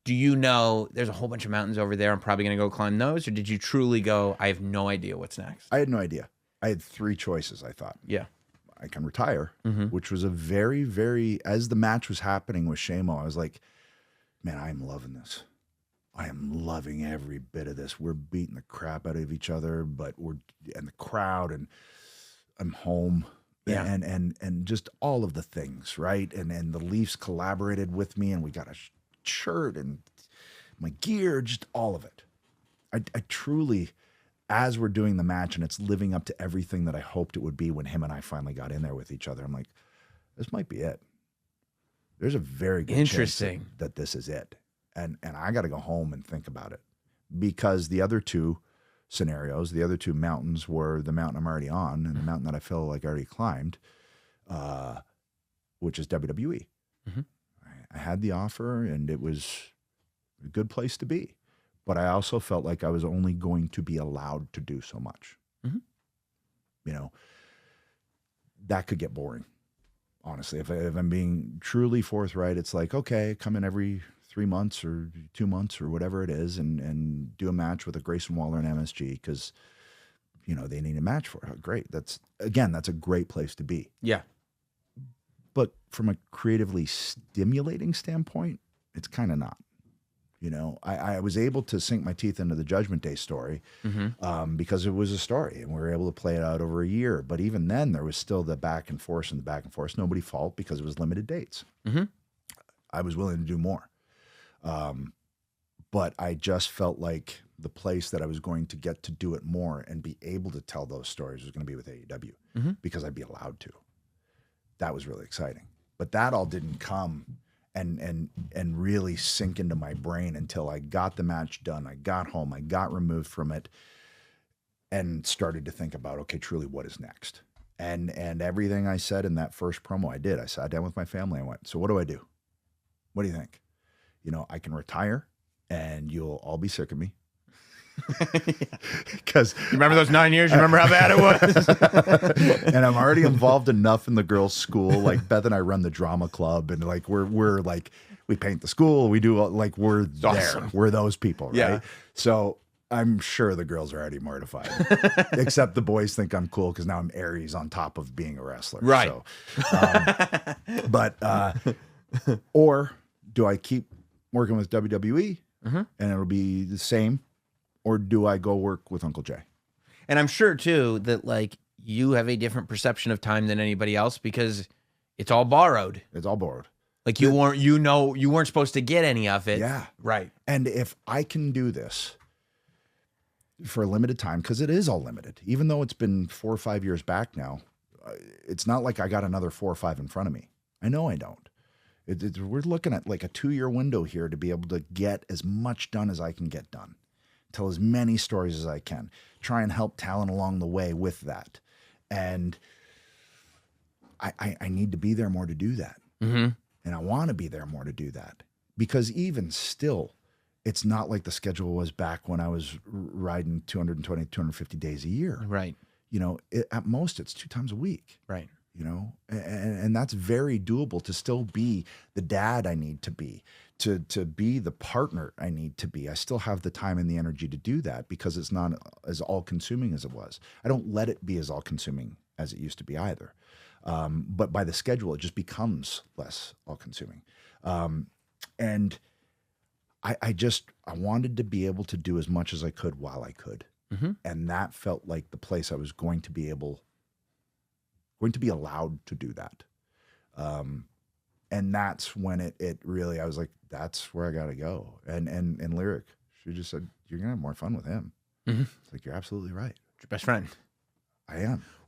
do you know there's a whole bunch of mountains over there? I'm probably going to go climb those. Or did you truly go, I have no idea what's next? I had no idea. I had 3 choices, I thought. Yeah. I can retire, which was a very, very, as the match was happening with Sheamus, I was like, man, I am loving this. I am loving every bit of this. We're beating the crap out of each other, and the crowd, and I'm home. Yeah. And just all of the things, right? And the Leafs collaborated with me, and we got a shirt and my gear, just all of it. I truly, as we're doing the match and it's living up to everything that I hoped it would be when him and I finally got in there with each other, I'm like, this might be it. There's a very good chance that this is it. And I got to go home and think about it, because the other 2 scenarios, the other 2 mountains were the mountain I'm already on and the mountain that I feel like I already climbed, which is WWE. I had the offer and it was a good place to be, but I also felt like I was only going to be allowed to do so much. You know, that could get boring. Honestly, if I'm being truly forthright, it's like, okay, come in every 3 months or 2 months or whatever it is and do a match with a Grayson Waller and MSG because, you know, they need a match for it. Great. That's a great place to be. Yeah. But from a creatively stimulating standpoint, it's kind of not. You know, I was able to sink my teeth into the Judgment Day story because it was a story and we were able to play it out over a year. But even then, there was still the back and forth. Nobody fault because it was limited dates. I was willing to do more. But I just felt like the place that I was going to get to do it more and be able to tell those stories was going to be with AEW because I'd be allowed to. That was really exciting. But that all didn't come and really sink into my brain until I got the match done. I got home, I got removed from it and started to think about, okay, truly what is next? And everything I said in that first promo I did. I sat down with my family. I went, so what do I do? What do you think? You know, I can retire and you'll all be sick of me. Because you remember those 9 years? You remember how bad it was? And I'm already involved enough in the girls' school. Like Beth and I run the drama club, and like we're like we paint the school. We do like we're there. Awesome. We're those people, right? Yeah. So I'm sure the girls are already mortified, except the boys think I'm cool because now I'm Aries on top of being a wrestler, right? So, or do I keep working with WWE and it'll be the same? Or do I go work with Uncle Jay? And I'm sure too that like you have a different perception of time than anybody else because it's all borrowed. It's all borrowed. Like you weren't supposed to get any of it. Yeah. Right. And if I can do this for a limited time, because it is all limited, even though it's been 4 or 5 years back now, it's not like I got another 4 or 5 in front of me. I know I don't. We're looking at like a 2-year window here to be able to get as much done as I can get done. Tell as many stories as I can. Try and help talent along the way with that. And I need to be there more to do that. And I want to be there more to do that. Because even still, it's not like the schedule was back when I was riding 220, 250 days a year. Right. You know, at most it's 2 times a week. Right. You know, and that's very doable to still be the dad I need to be. To be the partner I need to be. I still have the time and the energy to do that because it's not as all-consuming as it was. I don't let it be as all-consuming as it used to be either. But by the schedule, it just becomes less all-consuming. And I wanted to be able to do as much as I could while I could. And that felt like the place I was going to be allowed to do that. And that's when it really, I was like, that's where I got to go. And Lyric, she just said, you're going to have more fun with him. It's like, you're absolutely right. Your best friend. I am.